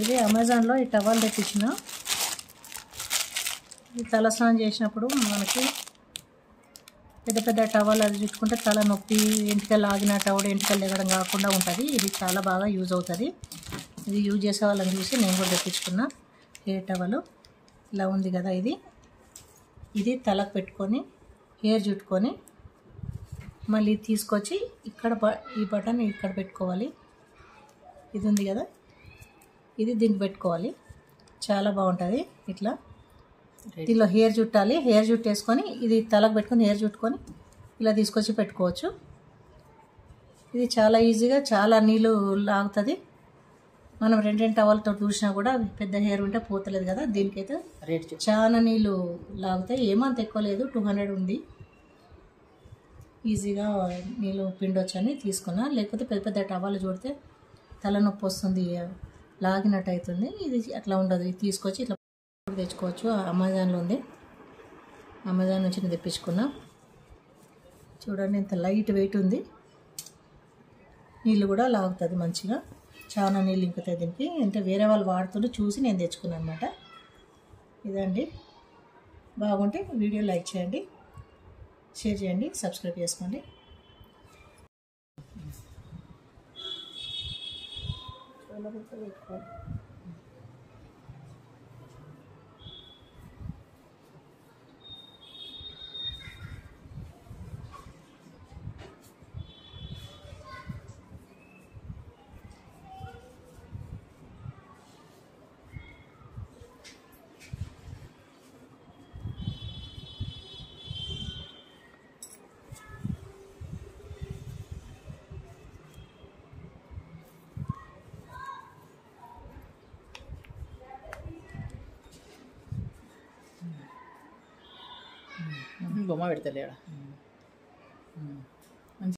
ఇది అమెజాన్లో ఈ టవల్ తెప్పించిన. ఇది తలస్నానం చేసినప్పుడు మనకి పెద్ద పెద్ద టవల్ అది చుట్టుకుంటే తల నొప్పి, ఎంటికలు లాగినట్టు కూడా ఎంటికలు లెగడం కాకుండా ఉంటుంది. ఇది చాలా బాగా యూజ్ అవుతుంది. ఇది యూజ్ చేసే వాళ్ళని చూసి నేను కూడా తెప్పించుకున్నా. హెయిర్ టవల్ ఇలా ఉంది కదా, ఇది తలకు పెట్టుకొని హెయిర్ చుట్టుకొని మళ్ళీ తీసుకొచ్చి ఇక్కడ ఈ బటన్ ఇక్కడ పెట్టుకోవాలి. ఇది ఉంది కదా, ఇది దీనికి పెట్టుకోవాలి. చాలా బాగుంటుంది. ఇట్లా దీనిలో హెయిర్ చుట్టాలి. హెయిర్ చుట్టేసుకొని ఇది తలకు పెట్టుకొని హెయిర్ చుట్టుకొని ఇలా తీసుకొచ్చి పెట్టుకోవచ్చు. ఇది చాలా ఈజీగా, చాలా నీళ్ళు లాగుతుంది. మనం 2 టవల్తో చూసినా కూడా పెద్ద హెయిర్ ఉంటే పోతలేదు కదా. దీనికైతే రేట్ చాలా నీళ్ళు లాగుతాయి. ఏమంత ఎక్కువ లేదు, 200 ఉంది. ఈజీగా నీళ్ళు పిండొచ్చని తీసుకున్నా. లేకపోతే పెద్ద పెద్ద టవల్ చూడితే తలనొప్పి వస్తుంది, లాగినట్టు అవుతుంది. ఇది అట్లా ఉండదు. ఇది తీసుకొచ్చి ఇట్లా తెచ్చుకోవచ్చు. అమెజాన్లో ఉంది. అమెజాన్ నుంచి నేను తెప్పించుకున్నా. చూడండి ఎంత లైట్ వెయిట్ ఉంది. నీళ్ళు కూడా లాగుతుంది మంచిగా. చాలా నీళ్ళు ఇంకుతాయి దీనికి. అంటే వేరే వాళ్ళు వాడుతుంటే చూసి నేను తెచ్చుకున్నాను అనమాట. ఇదండి. బాగుంటే వీడియో లైక్ చేయండి, షేర్ చేయండి, సబ్స్క్రైబ్ చేసుకోండి. బొమ్మ పెడతలేడా?